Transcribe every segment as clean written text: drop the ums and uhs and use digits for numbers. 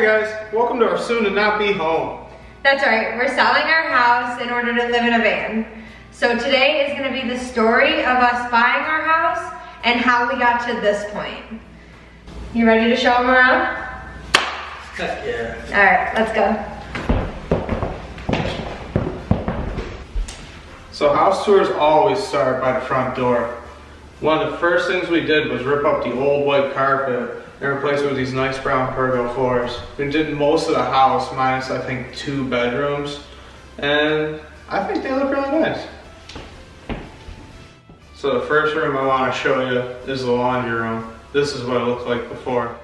guys, welcome to our soon to not be home. That's right, we're selling our house in order to live in a van. So today is going to be the story of us buying our house and how we got to this point. You ready to show them around? Heck yeah. Alright, let's go. So house tours always start by the front door. One of the first things we did was rip up the old white carpet and replace it with these nice brown pergo floors. We did most of the house minus I think 2 bedrooms, and I think they look really nice. So the first room I want to show you is the laundry room. This is what it looked like before.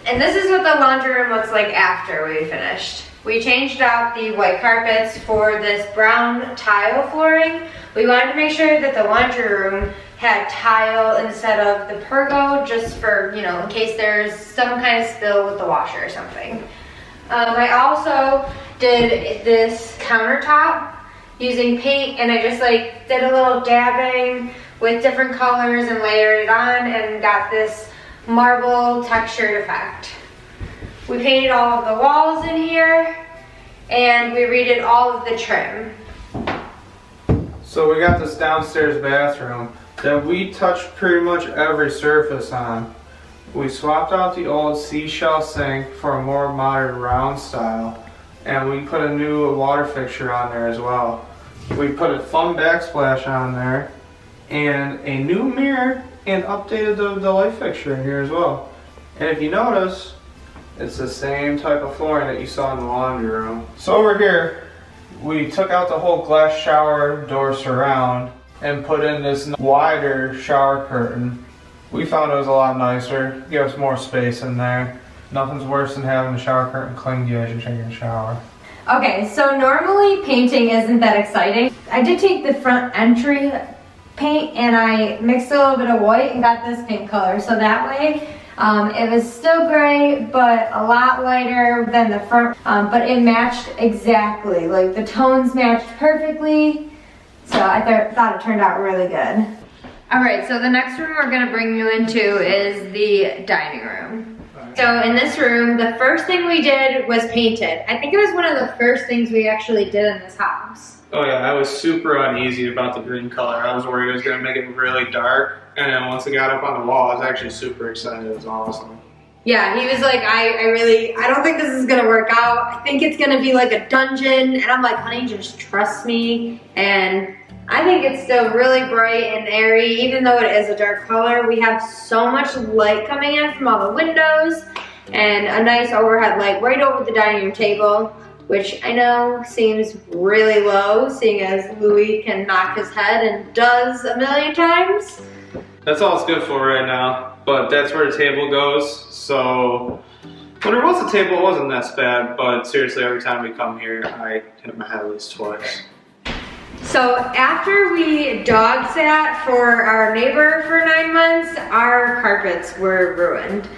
And this is what the laundry room looks like after we finished. We changed out the white carpets for this brown tile flooring. We wanted to make sure that the laundry room had tile instead of the pergo, just for, you know, in case there's some kind of spill with the washer or something. I also did this countertop using paint, and I just like did a little dabbing with different colors and layered it on and got this marble textured effect. We painted all of the walls in here and we redid all of the trim. So we got this downstairs bathroom that we touched pretty much every surface on. We swapped out the old seashell sink for a more modern round style, and we put a new water fixture on there as well. We put a fun backsplash on there and a new mirror and updated the light fixture in here as well. And if you notice, it's the same type of flooring that you saw in the laundry room. So over here, we took out the whole glass shower door surround and put in this wider shower curtain. We found it was a lot nicer, gave us more space in there. Nothing's worse than having the shower curtain cling to you as you're taking a shower. Okay, so normally painting isn't that exciting. I did take the front entry paint and I mixed a little bit of white and got this paint color. So that way, it was still gray, but a lot lighter than the front, but it matched exactly. Like the tones matched perfectly. So I thought it turned out really good. All right, so the next room we're gonna bring you into is the dining room. So in this room, the first thing we did was painted. I think it was one of the first things we actually did in this house. Oh yeah, I was super uneasy about the green color. I was worried it was gonna make it really dark. And then once it got up on the wall, I was actually super excited. It was awesome. Yeah, he was like, I don't think this is gonna work out. I think it's gonna be like a dungeon. And I'm like, honey, just trust me. And I think it's still really bright and airy, even though it is a dark color. We have so much light coming in from all the windows and a nice overhead light right over the dining room table, which I know seems really low, seeing as Louis can knock his head and does a million times. That's all it's good for right now, but that's where the table goes. So when there was a table, it wasn't that bad, but seriously, every time we come here, I hit my head at least twice. So after we dog sat for our neighbor for 9 months, our carpets were ruined.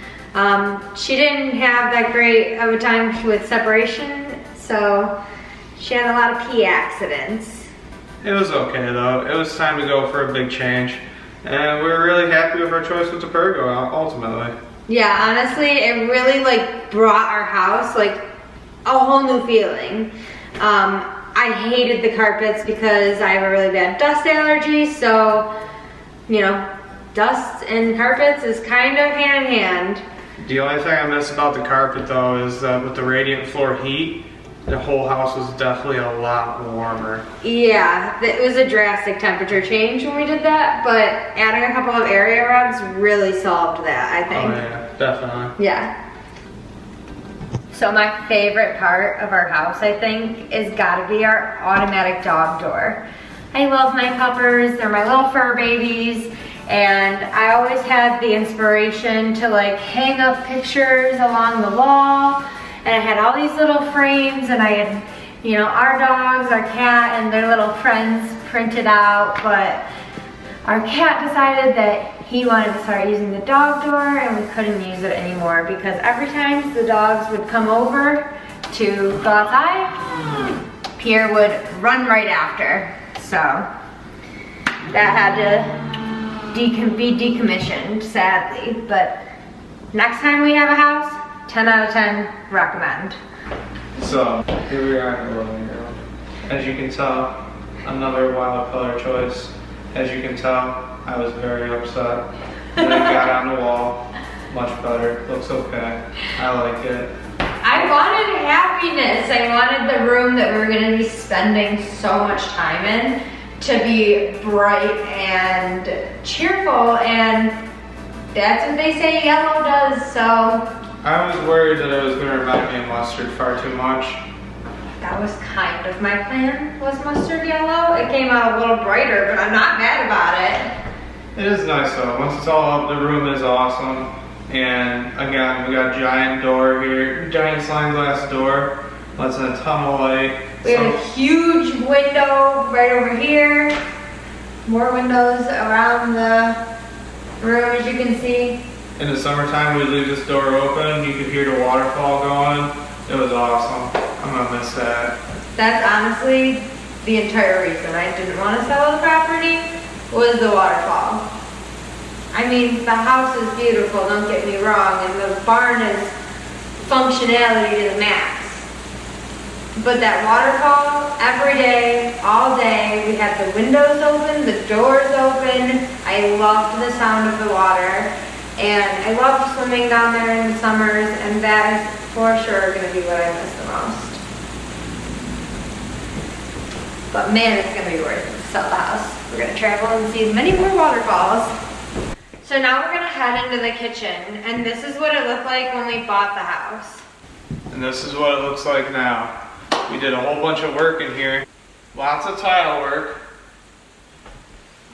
She didn't have that great of a time with separation, so she had a lot of pee accidents. It was okay though. It was time to go for a big change. And we were really happy with our choice with the pergo ultimately. Yeah, honestly, it really like brought our house like a whole new feeling. I hated the carpets because I have a really bad dust allergy, so, you know, dust and carpets is kind of hand in hand. The only thing I miss about the carpet though is that with the radiant floor heat, the whole house was definitely a lot warmer. Yeah, it was a drastic temperature change when we did that, but adding a couple of area rugs really solved that, I think. Oh yeah, definitely. Yeah. So my favorite part of our house, I think, is gotta be our automatic dog door. I love my puppers, they're my little fur babies, and I always had the inspiration to like hang up pictures along the wall, and I had all these little frames, and I had, you know, our dogs, our cat, and their little friends printed out, but our cat decided that he wanted to start using the dog door, and we couldn't use it anymore because every time the dogs would come over to go outside, Pierre would run right after. So that had to be decommissioned, sadly. But next time we have a house, 10 out of 10, recommend. So, here we are in the living room. As you can tell, another wild color choice. As you can tell, I was very upset. Then I got on the wall. Much better. Looks okay. I like it. I wanted happiness. I wanted the room that we were going to be spending so much time in to be bright and cheerful, and that's what they say yellow does, so. I was worried that it was going to remind me of mustard far too much. That was kind of my plan, was mustard yellow. It came out a little brighter, but I'm not mad about it. It is nice though. Once it's all up, the room is awesome. And again, we got a giant door here, giant sliding glass door. Lets in a ton of light. We have a huge window right over here. More windows around the room, as you can see. In the summertime, we leave this door open. You could hear the waterfall going. It was awesome. I'm gonna miss that. That's honestly the entire reason I didn't want to sell the property, was the waterfall. I mean, the house is beautiful, don't get me wrong, and the barn is functionality to the max. But that waterfall, every day, all day, we had the windows open, the doors open. I loved the sound of the water, and I loved swimming down there in the summers, and that is for sure gonna be what I miss the most. But man, it's gonna be worth it to sell the house. We're gonna travel and see many more waterfalls. So now we're gonna head into the kitchen, and this is what it looked like when we bought the house. And this is what it looks like now. We did a whole bunch of work in here. Lots of tile work.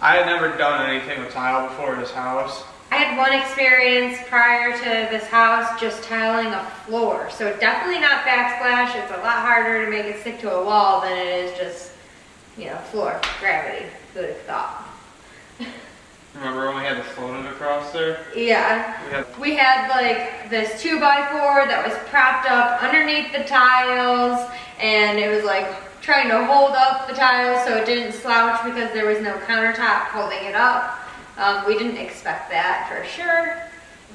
I had never done anything with tile before this house. I had one experience prior to this house just tiling a floor. So definitely not backsplash. It's a lot harder to make it stick to a wall than it is just, you know, floor, gravity, who would have thought. Remember when we had to float it across there? Yeah. We had like this 2x4 that was propped up underneath the tiles, and it was like trying to hold up the tiles so it didn't slouch because there was no countertop holding it up. We didn't expect that for sure.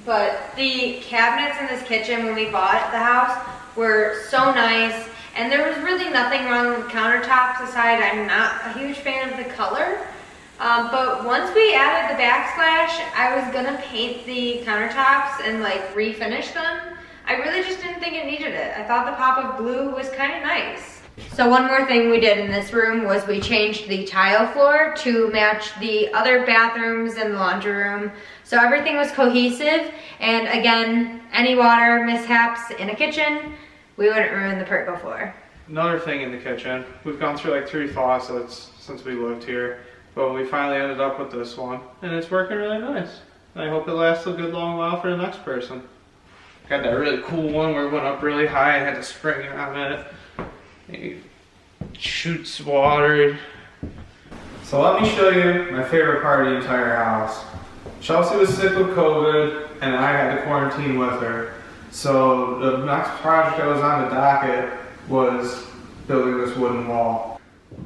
But the cabinets in this kitchen when we bought the house were so nice, and there was really nothing wrong with countertops aside. I'm not a huge fan of the color. But once we added the backsplash, I was gonna paint the countertops and like refinish them. I really just didn't think it needed it. I thought the pop of blue was kind of nice. So one more thing we did in this room was we changed the tile floor to match the other bathrooms and the laundry room. So everything was cohesive, and again, any water mishaps in a kitchen, we wouldn't ruin the pergo floor. Another thing in the kitchen, we've gone through like 3 faucets since we lived here. But we finally ended up with this one, and it's working really nice. I hope it lasts a good long while for the next person. Got that really cool one where it went up really high and had the spring on it. It shoots water. So let me show you my favorite part of the entire house. Chelsea was sick with COVID, and I had to quarantine with her. So the next project that was on the docket was building this wooden wall.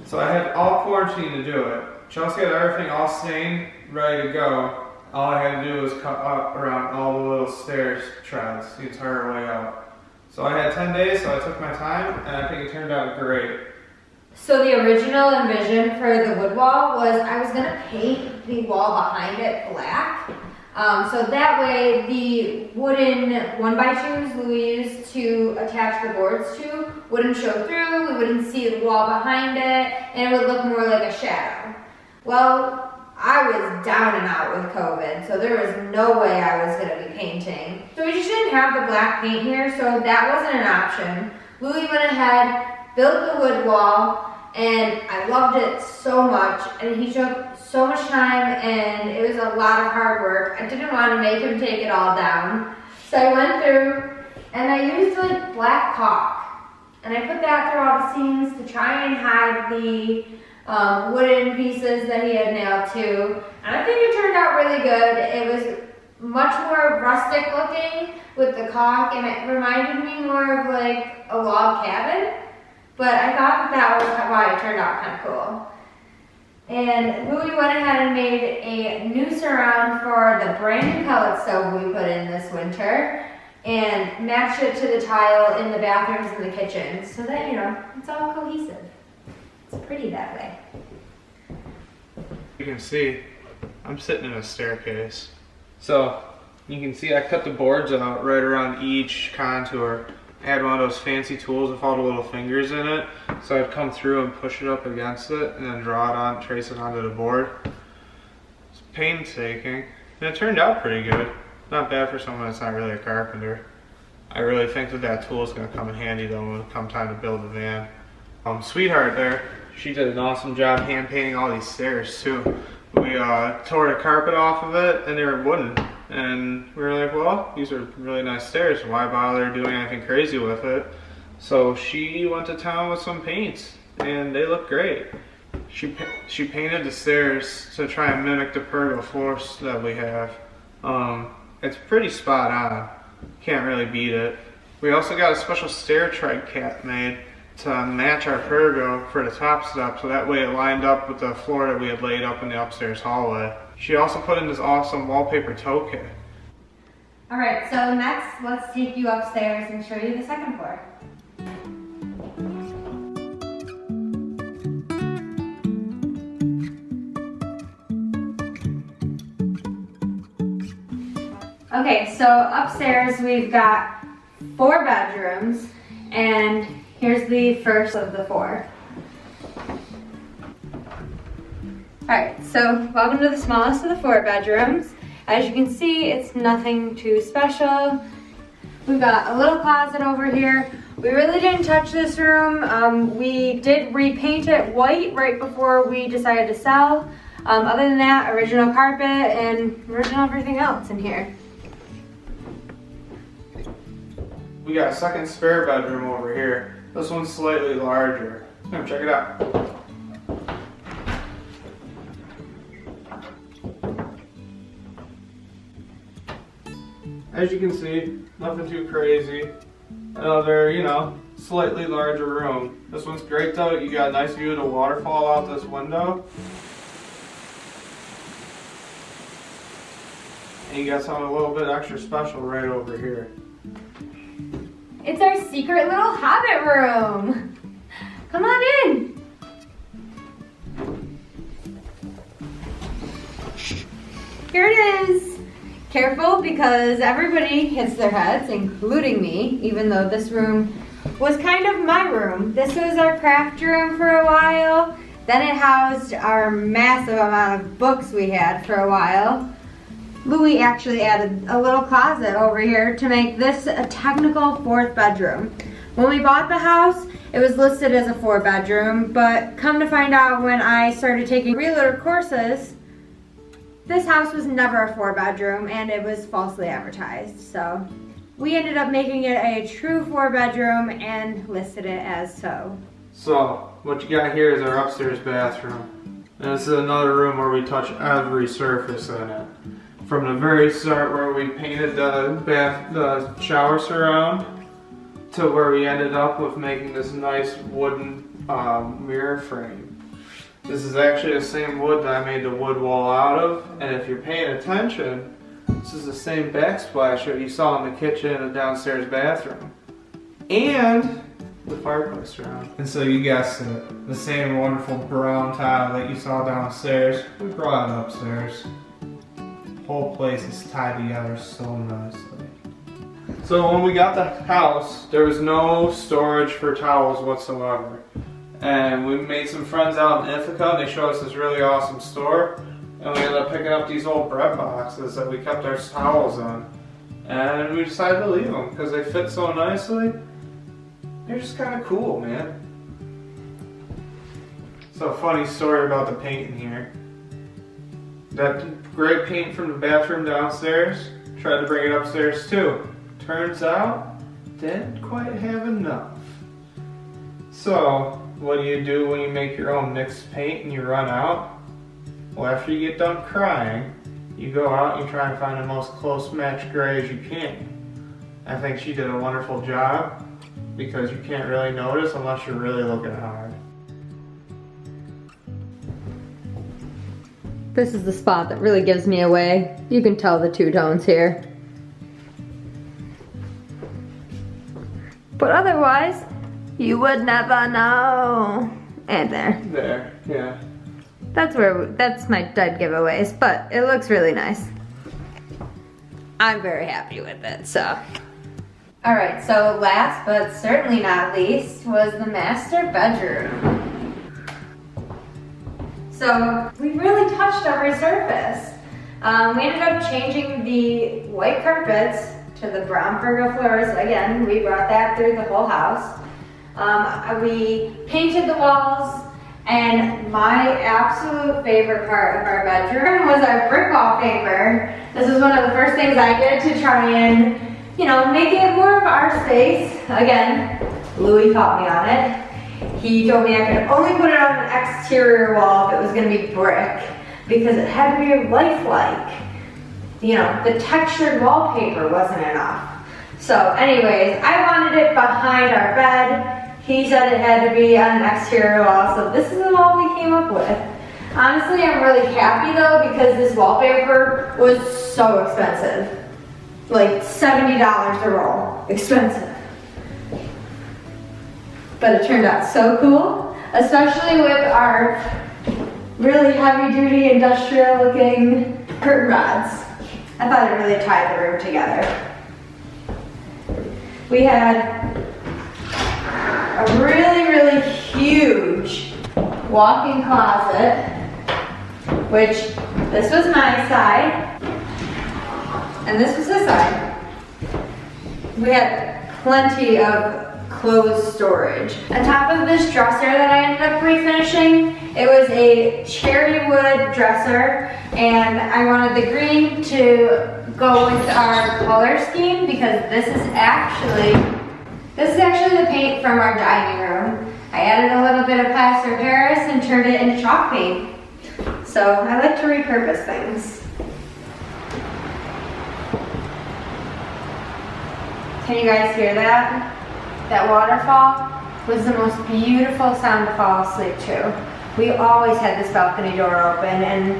So I had all quarantine to do it. Chelsea had everything all stained, ready to go. All I had to do was cut up around all the little stairs treads the entire way up. So I had 10 days, so I took my time, and I think it turned out great. So the original envision for the wood wall was I was gonna paint the wall behind it black. So that way the wooden 1x2s we used to attach the boards to wouldn't show through, we wouldn't see the wall behind it, and it would look more like a shadow. Well, I was down and out with COVID, so there was no way I was gonna be painting. So we just didn't have the black paint here, so that wasn't an option. Louis went ahead, built the wood wall, and I loved it so much, and he took so much time, and it was a lot of hard work. I didn't want to make him take it all down. So I went through, and I used like black caulk, and I put that through all the seams to try and hide the wooden pieces that he had nailed to. And I think it turned out really good. It was much more rustic looking with the caulk, and it reminded me more of like a log cabin. But I thought that was why it turned out kind of cool. And Louis went ahead and made a new surround for the brand new pellet stove we put in this winter. and matched it to the tile in the bathrooms and the kitchen so that, you know, it's all cohesive. It's pretty that way. You can see I'm sitting in a staircase. So you can see I cut the boards out right around each contour. I had one of those fancy tools with all the little fingers in it. So I'd come through and push it up against it and then draw it on, trace it onto the board. It's painstaking. And it turned out pretty good. Not bad for someone that's not really a carpenter. I really think that tool is going to come in handy though when it comes time to build the van. Sweetheart there, she did an awesome job hand painting all these stairs too. We tore the carpet off of it and they were wooden. And we were like, well, these are really nice stairs. Why bother doing anything crazy with it? So she went to town with some paints and they look great. She painted the stairs to try and mimic the pergola floors that we have. It's pretty spot on. Can't really beat it. We also got a special stair tread cap made to match our pergola for the top step, so that way it lined up with the floor that we had laid up in the upstairs hallway. She also put in this awesome wallpaper toe kit. All right, so next let's take you upstairs and show you the second floor. Okay, so upstairs we've got 4 bedrooms, and here's the first of the 4. Alright, so welcome to the smallest of the 4 bedrooms. As you can see, it's nothing too special. We've got a little closet over here. We really didn't touch this room. We did repaint it white right before we decided to sell. Other than that, original carpet and original everything else in here. We got a second spare bedroom over here. This one's slightly larger. Come check it out. As you can see, nothing too crazy. Another, you know, slightly larger room. This one's great though. You got a nice view of the waterfall out this window. And you got something a little bit extra special right over here. It's our secret little Hobbit room. Come on in. Here it is. Careful, because everybody hits their heads, including me, even though this room was kind of my room. This was our craft room for a while. Then it housed our massive amount of books we had for a while. Louis actually added a little closet over here to make this a technical 4th bedroom. When we bought the house, it was listed as a 4-bedroom, but come to find out when I started taking realtor courses, this house was never a 4-bedroom and it was falsely advertised. So we ended up making it a true 4-bedroom and listed it as so. So what you got here is our upstairs bathroom. And this is another room where we touch every surface in it. From the very start where we painted the shower surround to where we ended up with making this nice wooden mirror frame. This is actually the same wood that I made the wood wall out of, and if you're paying attention, this is the same backsplash that you saw in the kitchen and the downstairs bathroom. And the fireplace around. And so you guessed it, the same wonderful brown tile that you saw downstairs, we brought it upstairs. The whole place is tied together so nicely. So when we got the house, there was no storage for towels whatsoever. And we made some friends out in Ithaca, and they showed us this really awesome store. And we ended up picking up these old bread boxes that we kept our towels in. And we decided to leave them because they fit so nicely. They're just kind of cool, man. So a funny story about the paint in here. That great paint from the bathroom downstairs, tried to bring it upstairs too. Turns out, didn't quite have enough. So, what do you do when you make your own mixed paint and you run out? Well, after you get done crying, you go out and you try and find the most close match gray as you can. I think she did a wonderful job because you can't really notice unless you're really looking hard. This is the spot that really gives me away. You can tell the two tones here. But otherwise, you would never know. And there. There, yeah. That's my dead giveaways, but it looks really nice. I'm very happy with it, so. All right, so last but certainly not least was the master bedroom. So we really touched every surface. We ended up changing the white carpets to the brown pergola floors. Again, we brought that through the whole house. We painted the walls, and my absolute favorite part of our bedroom was our brick wallpaper. This is one of the first things I did to try and, you know, make it more of our space. Again, Louis taught me on it. He told me I could only put it on an exterior wall if it was gonna be brick, because it had to be lifelike. You know, the textured wallpaper wasn't enough. So anyways, I wanted it behind our bed. He said it had to be on an exterior wall, so this is the wall we came up with. Honestly, I'm really happy though, because this wallpaper was so expensive. Like $70 a roll, expensive. But it turned out so cool, especially with our really heavy duty industrial looking curtain rods. I thought it really tied the room together. We had a really, really huge walk-in closet, which this was my side, and this was his side. We had plenty of clothes storage. On top of this dresser that I ended up refinishing, it was a cherry wood dresser, and I wanted the green to go with our color scheme because this is actually the paint from our dining room. I added a little bit of plaster of Paris and turned it into chalk paint. So I like to repurpose things. Can you guys hear that? That waterfall was the most beautiful sound to fall asleep to. We always had this balcony door open, and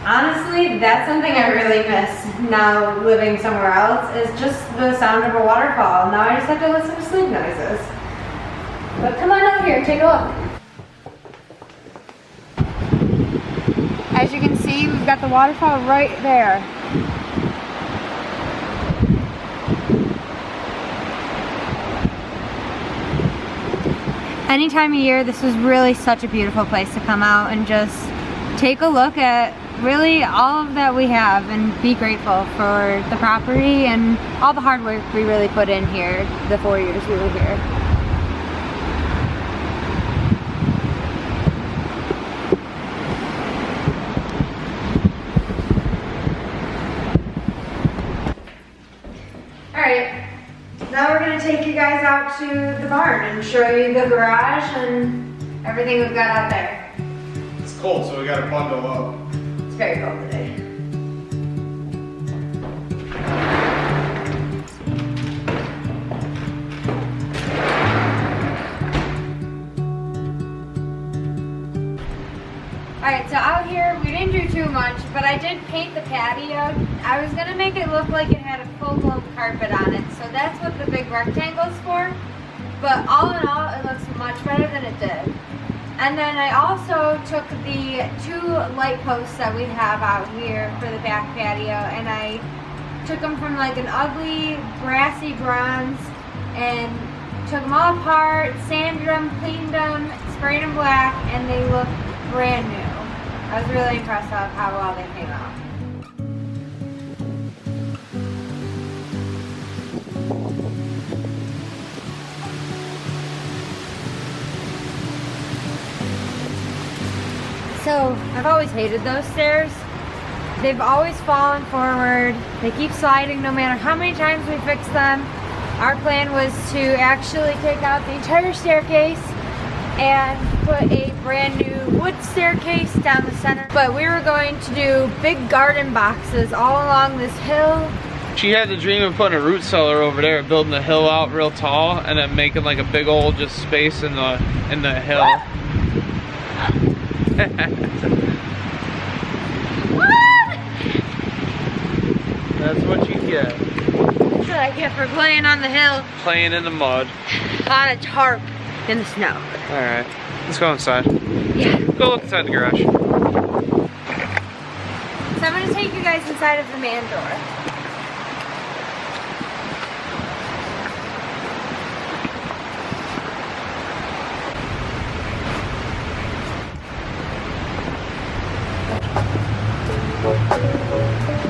honestly, that's something I really miss now living somewhere else, is just the sound of a waterfall. Now I just have to listen to sleep noises. But come on out here, take a look. As you can see, we've got the waterfall right there. Any time of year, this was really such a beautiful place to come out and just take a look at really all of that we have and be grateful for the property and all the hard work we really put in here the 4 years we were here. Alright. Now we're going to take you guys out to the barn and show you the garage and everything we've got out there. It's cold, so we gotta bundle up. It's very cold today. Alright, so out here we didn't do too much, but I did paint the patio. I was going to make it look like it had a full-blown carpet on it, so that's what the big rectangle's for. But all in all, it looks much better than it did. And then I also took the 2 light posts that we have out here for the back patio, and I took them from like an ugly brassy bronze and took them all apart, sanded them, cleaned them, sprayed them black, and they look brand new. I was really impressed with how well they came out. So, I've always hated those stairs. They've always fallen forward. They keep sliding no matter how many times we fix them. Our plan was to actually take out the entire staircase and put a brand new wood staircase down the center. But we were going to do big garden boxes all along this hill. She had the dream of putting a root cellar over there, building the hill out real tall, and then making like a big old just space in the hill. What? That's what you get. So what I get for playing on the hill. Playing in the mud. On a tarp in the snow. Alright, let's go inside. Yeah. Go look inside the garage. So I'm gonna take you guys inside of the man door.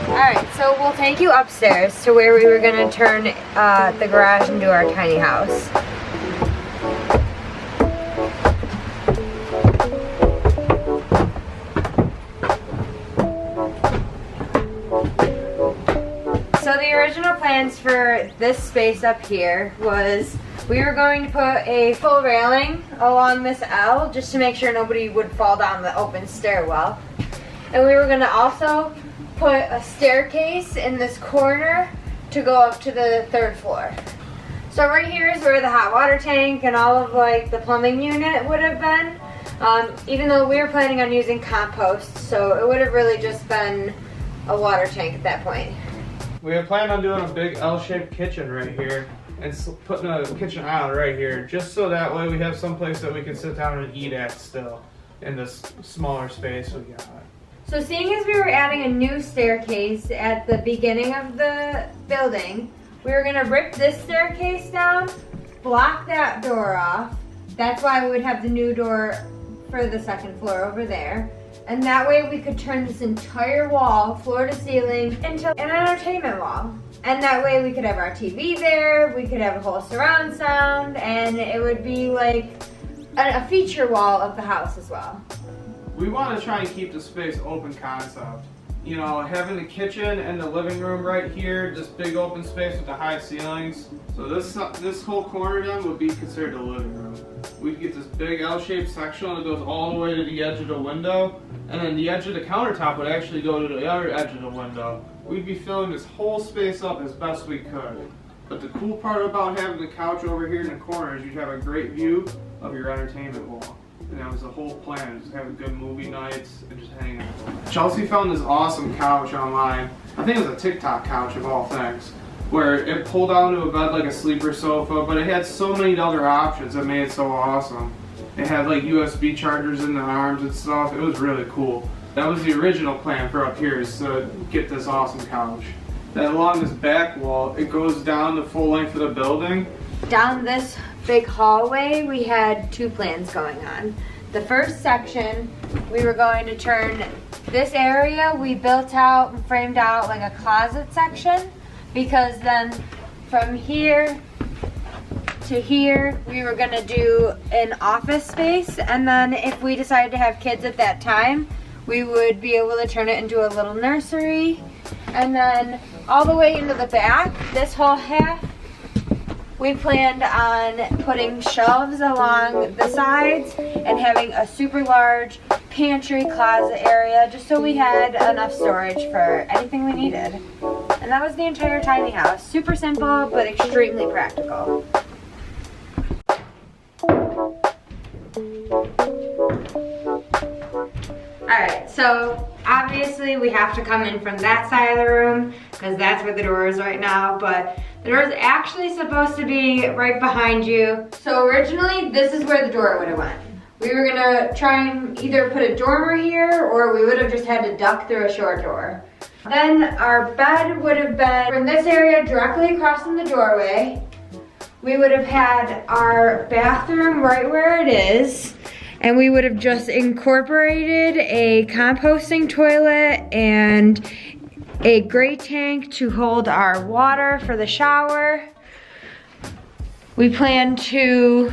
Alright, so we'll take you upstairs to where we were gonna turn the garage into our tiny house. So the original plans for this space up here was we were going to put a full railing along this L just to make sure nobody would fall down the open stairwell. And we were going to also put a staircase in this corner to go up to the 3rd floor. So right here is where the hot water tank and all of like the plumbing unit would have been. Even though we were planning on using compost, so it would have really just been a water tank at that point. We had planned on doing a big L-shaped kitchen right here and putting a kitchen island right here, just so that way we have some place that we can sit down and eat at still in this smaller space we got. So seeing as we were adding a new staircase at the beginning of the building, we were gonna rip this staircase down, block that door off. That's why we would have the new door for the 2nd floor over there. And that way we could turn this entire wall, floor to ceiling, into an entertainment wall. And that way we could have our TV there, we could have a whole surround sound, and it would be like a feature wall of the house as well. We want to try and keep the space open concept. You know, having the kitchen and the living room right here, this big open space with the high ceilings. So this whole corner then would be considered a living room. We'd get this big L-shaped section that goes all the way to the edge of the window, and then the edge of the countertop would actually go to the other edge of the window. We'd be filling this whole space up as best we could. But the cool part about having the couch over here in the corner is you'd have a great view of your entertainment wall. And that was the whole plan, just having good movie nights and just hanging out. Chelsea found this awesome couch online. I think it was a TikTok couch of all things, where it pulled out into a bed like a sleeper sofa, but it had so many other options that made it so awesome. It had like USB chargers in the arms and stuff. It was really cool. That was the original plan for up here, is to get this awesome couch. Then along this back wall, it goes down the full length of the building. Down this big hallway, we had 2 plans going on. The first section, we were going to turn this area, we built out and framed out like a closet section, because then from here to here, we were gonna do an office space, and then if we decided to have kids at that time, we would be able to turn it into a little nursery. And then all the way into the back, this whole half, we planned on putting shelves along the sides and having a super large pantry closet area, just so we had enough storage for anything we needed. And that was the entire tiny house. Super simple, but extremely practical. Alright, so obviously we have to come in from that side of the room because that's where the door is right now, but the door is actually supposed to be right behind you. So originally this is where the door would have went. We were gonna try and either put a dormer here or we would have just had to duck through a short door. Then our bed would have been from this area directly across from the doorway. We would have had our bathroom right where it is, and we would have just incorporated a composting toilet and a gray tank to hold our water for the shower. We plan to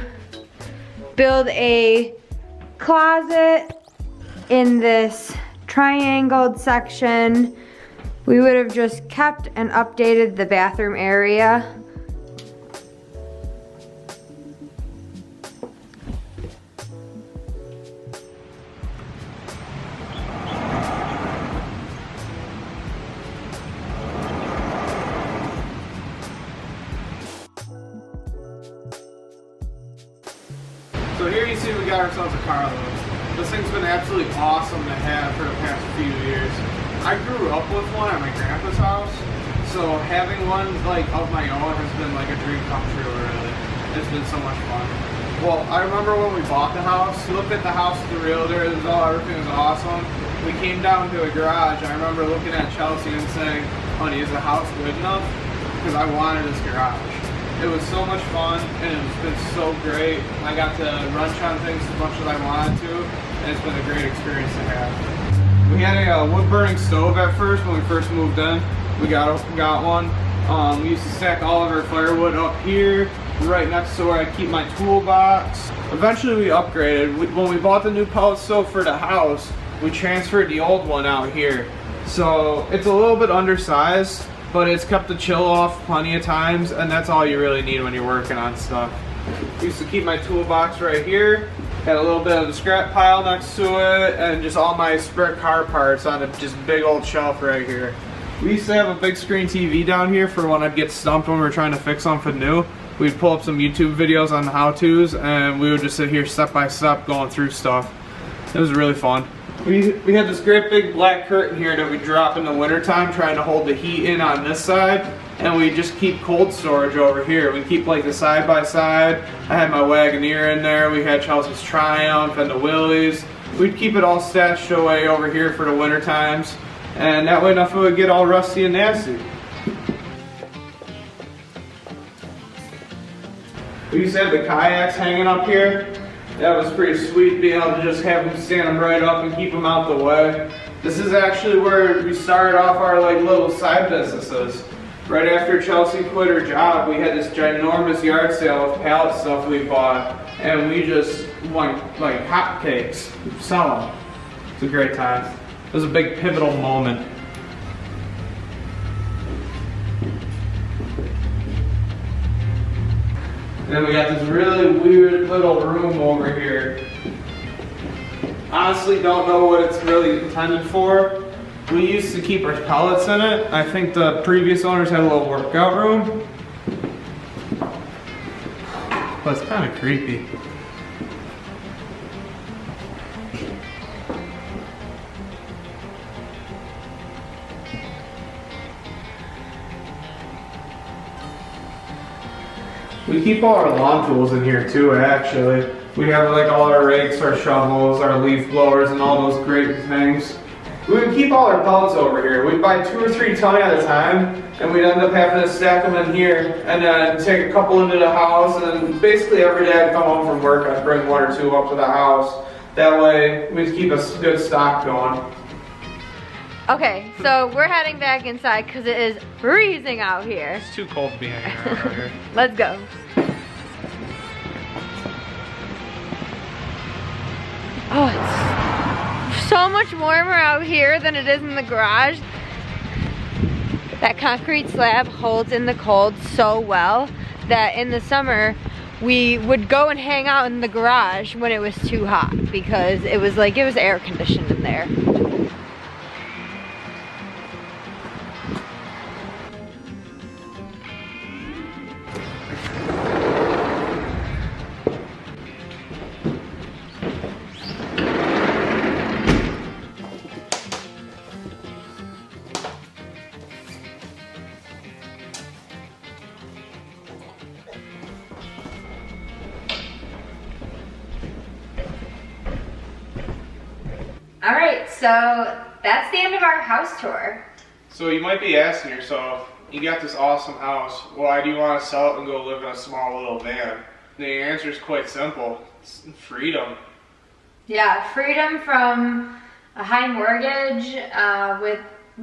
build a closet in this triangled section. We would have just kept and updated the bathroom area. So here you see we got ourselves a car load. This thing's been absolutely awesome to have for the past few years. I grew up with one at my grandpa's house, So having one like of my own has been like a dream come true, really. It's been so much fun. Well, I remember when we bought the house, looked at the house with the realtor, everything was awesome. We came down to a garage. I remember looking at Chelsea and saying, honey, is the house good enough? Because I wanted this garage. It was so much fun, and it's been so great. I got to wrench on things as much as I wanted to, and it's been a great experience to have. We had a wood-burning stove at first when we first moved in. We got one. We used to stack all of our firewood up here, right next to where I keep my toolbox. Eventually we upgraded. When we bought the new pellet stove for the house, we transferred the old one out here. So it's a little bit undersized, but it's kept the chill off plenty of times, and that's all you really need when you're working on stuff. I used to keep my toolbox right here. Had a little bit of the scrap pile next to it, and just all my spare car parts on a just big old shelf right here. We used to have a big screen TV down here for when I'd get stumped when we were trying to fix something new. We'd pull up some YouTube videos on how-tos, and we would just sit here step by step going through stuff. It was really fun. We had this great big black curtain here that we drop in the wintertime, trying to hold the heat in on this side, and we just keep cold storage over here. We keep like the side-by-side. I had my Wagoneer in there. We had Chelsea's Triumph and the Willys. We'd keep it all stashed away over here for the winter times, and that way nothing would get all rusty and nasty. We used to have the kayaks hanging up here. That was pretty sweet, being able to just have them stand them right up and keep them out the way. This is actually where we started off our like little side businesses. Right after Chelsea quit her job, we had this ginormous yard sale of pallet stuff we bought, and we just went like hotcakes, sell them. It's a great time. It was a big pivotal moment. And then we got this really weird little room over here. Honestly, don't know what it's really intended for. We used to keep our pellets in it. I think the previous owners had a little workout room. But it's kind of creepy. We keep all our lawn tools in here too, actually. We have like all our rakes, our shovels, our leaf blowers, and all those great things. We would keep all our pellets over here. We'd buy 2 or 3 ton at a time, and we'd end up having to stack them in here, and then take a couple into the house, and then basically every day I'd come home from work, I'd bring 1 or 2 up to the house. That way, we'd keep a good stock going. Okay, so we're heading back inside because it is freezing out here. It's too cold to be hanging around out here. Let's go. Oh, it's so much warmer out here than it is in the garage. That concrete slab holds in the cold so well that in the summer we would go and hang out in the garage when it was too hot because it was air conditioned in there. Alright, so that's the end of our house tour. So you might be asking yourself, you got this awesome house, why do you want to sell it and go live in a small little van? The answer is quite simple. It's freedom. Yeah, freedom from a high mortgage with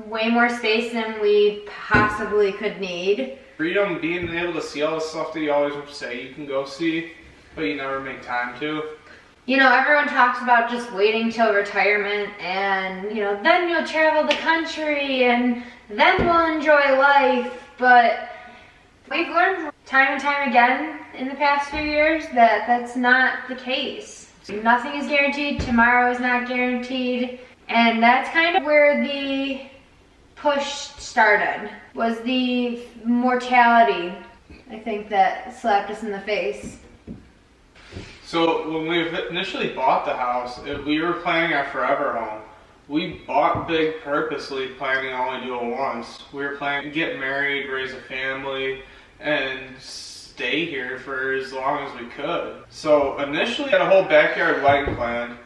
way more space than we possibly could need. Freedom, being able to see all the stuff that you always say you can go see, but you never make time to. You know, everyone talks about just waiting till retirement and, you know, then you'll travel the country and then we'll enjoy life. But we've learned time and time again in the past few years that that's not the case. Nothing is guaranteed, tomorrow is not guaranteed. And that's kind of where the push started, was the mortality, I think, that slapped us in the face. So when we initially bought the house, we were planning our forever home. We bought big purposely, planning to only do it once. We were planning to get married, raise a family, and stay here for as long as we could. So initially we had a whole backyard wedding planned,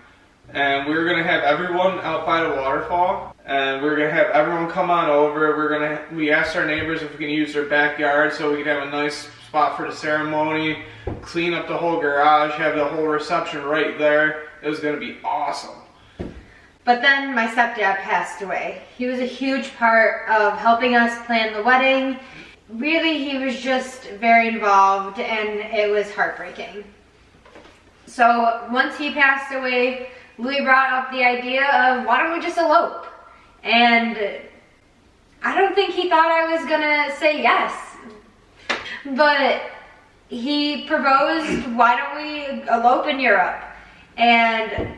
and we were gonna have everyone out by the waterfall, and we were gonna have everyone come on over. We asked our neighbors if we can use their backyard so we could have a nice spot for the ceremony, clean up the whole garage, have the whole reception right there. It was gonna be awesome. But then my stepdad passed away. He was a huge part of helping us plan the wedding. Really, he was just very involved, and it was heartbreaking. So once he passed away, Louis brought up the idea of, why don't we just elope? And I don't think he thought I was gonna say yes. But he proposed, why don't we elope in Europe? And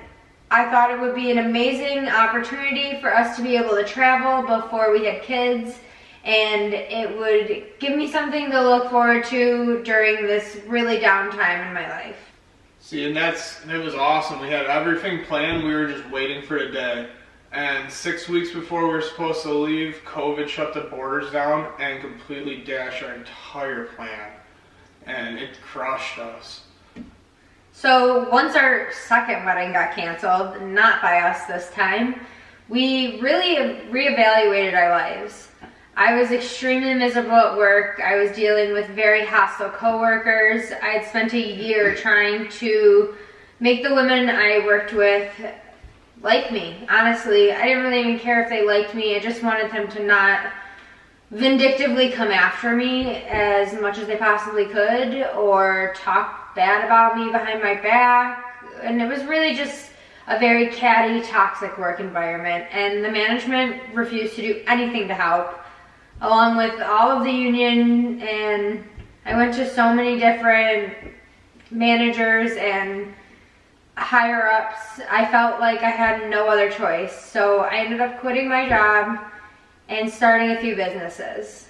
I thought it would be an amazing opportunity for us to be able to travel before we had kids, and it would give me something to look forward to during this really down time in my life. See, and it was awesome. We had everything planned. We were just waiting for a day. And 6 weeks before we were supposed to leave, COVID shut the borders down and completely dashed our entire plan. And it crushed us. So once our second wedding got canceled, not by us this time, we really reevaluated our lives. I was extremely miserable at work. I was dealing with very hostile coworkers. I had spent a year trying to make the women I worked with like me. Honestly, I didn't really even care if they liked me. I just wanted them to not vindictively come after me as much as they possibly could, or talk bad about me behind my back. And it was really just a very catty, toxic work environment, and the management refused to do anything to help, along with all of the union. And I went to so many different managers and higher ups. I felt like I had no other choice, so I ended up quitting my job and starting a few businesses.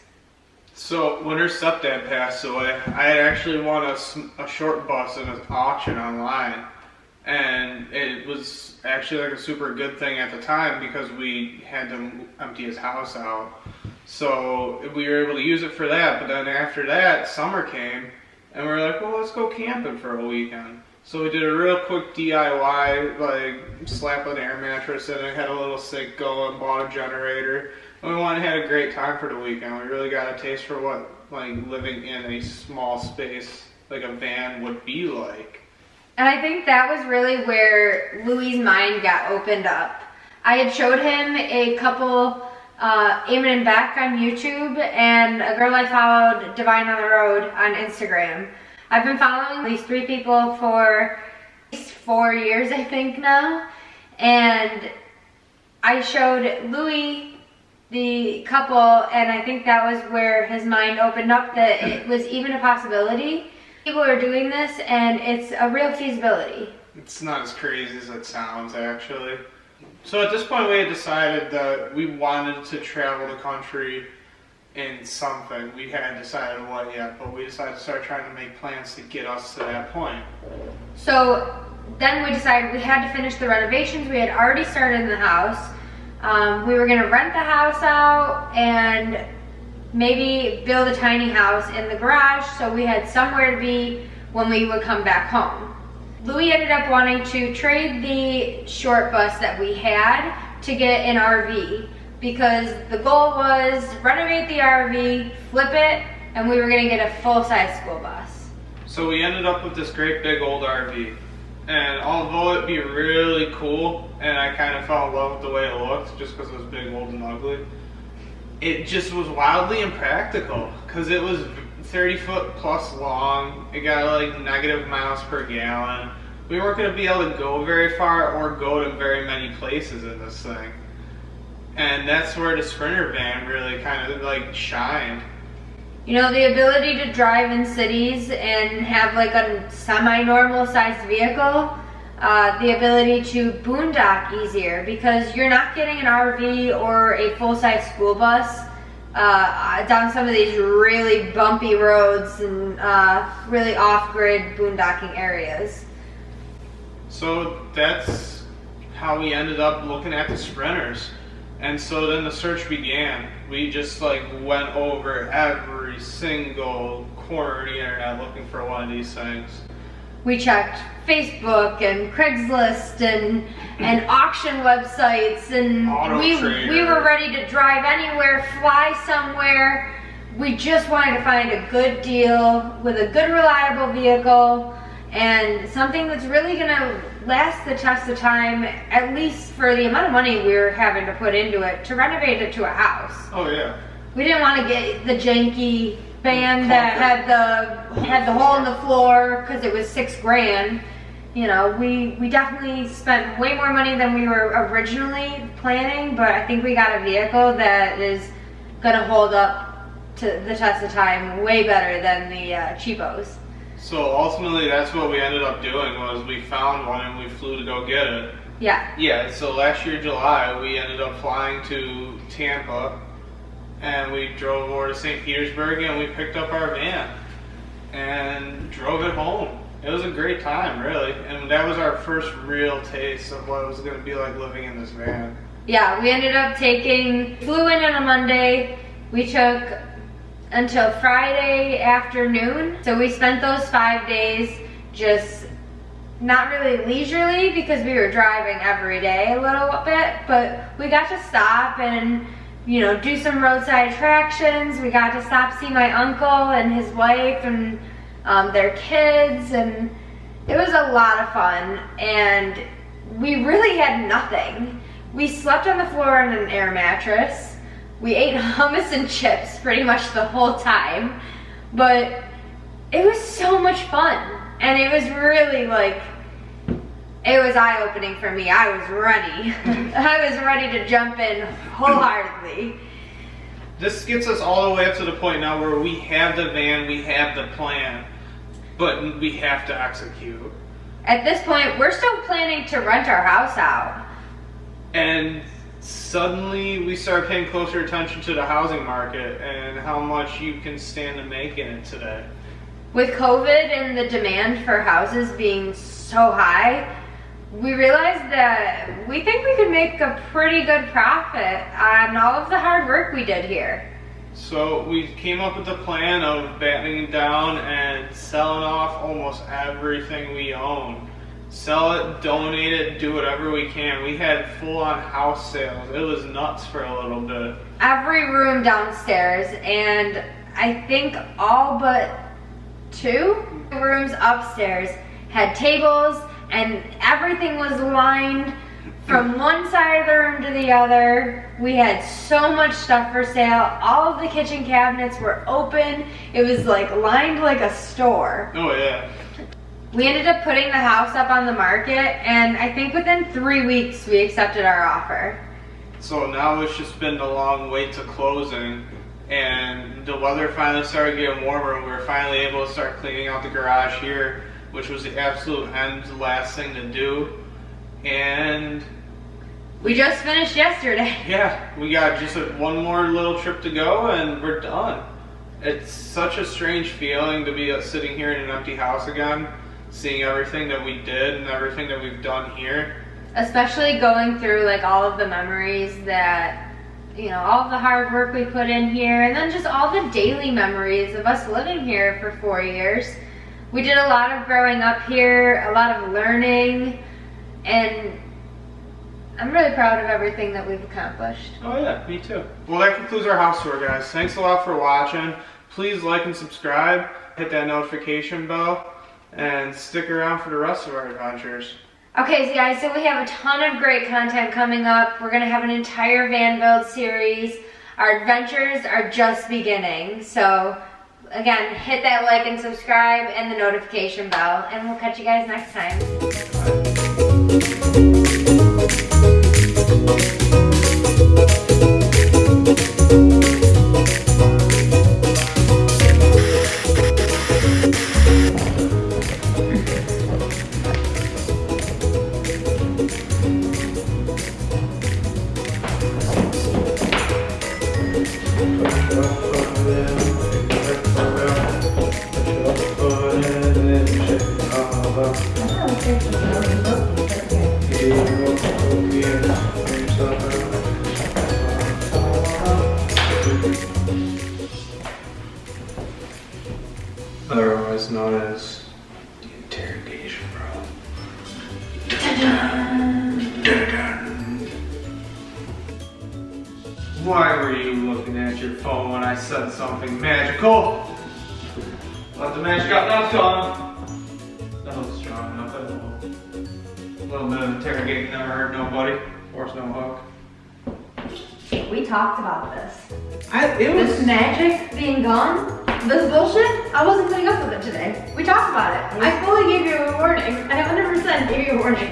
So when her stepdad passed away, I had actually won a short bus in an auction online, and it was actually like a super good thing at the time because we had to empty his house out. So we were able to use it for that, but then after that, summer came, and we were like, well, let's go camping for a weekend. So we did a real quick DIY, like slap an air mattress in it, had a little sink going, bought a generator. And we went and had a great time for the weekend. We really got a taste for what like living in a small space like a van would be like. And I think that was really where Louis' mind got opened up. I had showed him a couple Amen and Beck on YouTube, and a girl I followed, Divine on the Road, on Instagram. I've been following these three people for at least 4 years, I think now. And I showed Louis the couple, and I think that was where his mind opened up that it was even a possibility. People are doing this, and it's a real feasibility. It's not as crazy as it sounds, actually. So at this point, we had decided that we wanted to travel the country in something. We hadn't decided what yet, but we decided to start trying to make plans to get us to that point. So then we decided we had to finish the renovations. We had already started in the house. We were going to rent the house out and maybe build a tiny house in the garage so we had somewhere to be when we would come back home. Louis ended up wanting to trade the short bus that we had to get an RV, because the goal was renovate the RV, flip it, and we were going to get a full-size school bus. So we ended up with this great big old RV. And although it'd be really cool, and I kind of fell in love with the way it looked just because it was big, old, and ugly, it just was wildly impractical because it was 30 foot plus long. It got like negative miles per gallon. We weren't going to be able to go very far or go to very many places in this thing. And that's where the Sprinter van really kind of like shined. You know, the ability to drive in cities and have like a semi-normal sized vehicle, the ability to boondock easier, because you're not getting an RV or a full-size school bus down some of these really bumpy roads and really off-grid boondocking areas. So that's how we ended up looking at the Sprinters. And so then the search began. We just like went over every single corner of the internet looking for one of these things. We checked Facebook and Craigslist and auction websites, and we were ready to drive anywhere, fly somewhere. We just wanted to find a good deal with a good, reliable vehicle and something that's really gonna last the test of time, at least for the amount of money we were having to put into it to renovate it to a house. Oh yeah. We didn't want to get the janky van that had the hole in the floor because it was $6,000. You know, we definitely spent way more money than we were originally planning, but I think we got a vehicle that is gonna hold up to the test of time way better than the cheapos. So ultimately that's what we ended up doing, was we found one and we flew to go get it. Yeah. Yeah, so last year July we ended up flying to Tampa and we drove over to St. Petersburg and we picked up our van and drove it home. It was a great time, really, and that was our first real taste of what it was going to be like living in this van. Yeah, we ended up flew in on a Monday. We took until Friday afternoon. So we spent those 5 days just not really leisurely because we were driving every day a little bit, but we got to stop and, you know, do some roadside attractions. We got to stop see my uncle and his wife and their kids, and it was a lot of fun, and we really had nothing. We slept on the floor on an air mattress. We ate hummus and chips pretty much the whole time, but it was so much fun, and it was really like, it was eye-opening for me. I was ready. I was ready to jump in wholeheartedly. This gets us all the way up to the point now where we have the van, we have the plan, but we have to execute. At this point, we're still planning to rent our house out. And suddenly we start paying closer attention to the housing market and how much you can stand to make in it today. With COVID and the demand for houses being so high, we realized that we think we could make a pretty good profit on all of the hard work we did here. So we came up with the plan of battening down and selling off almost everything we own. Sell it, donate it, do whatever we can. We had full-on house sales. It was nuts for a little bit. Every room downstairs, and I think all but 2 rooms upstairs had tables, and everything was lined from one side of the room to the other. We had so much stuff for sale. All of the kitchen cabinets were open. It was like lined like a store. Oh yeah. We ended up putting the house up on the market, and I think within 3 weeks we accepted our offer. So now it's just been the long wait to closing, and the weather finally started getting warmer, and we were finally able to start cleaning out the garage here, which was the absolute last thing to do. And we just finished yesterday. Yeah, we got just one more little trip to go and we're done. It's such a strange feeling to be sitting here in an empty house again, seeing everything that we did and everything that we've done here. Especially going through like all of the memories that, you know, all of the hard work we put in here, and then just all the daily memories of us living here for 4 years. We did a lot of growing up here, a lot of learning, and I'm really proud of everything that we've accomplished. Oh yeah, me too. Well, that concludes our house tour, guys. Thanks a lot for watching. Please like and subscribe, hit that notification bell, and stick around for the rest of our adventures. Okay, so guys, so we have a ton of great content coming up. We're gonna have an entire van build series. Our adventures are just beginning. So again, hit that like and subscribe and the notification bell, and we'll catch you guys next time. Bye. Otherwise known as the interrogation room. Why were you looking at your phone when I said something magical? Let the magic out, now it's gone. That was strong enough, a little bit of interrogating never hurt nobody. Force no hook. We talked about this. This magic being gone, this bullshit, I wasn't putting up with it today. We talked about it. I fully gave you a warning. I 100% gave you a warning.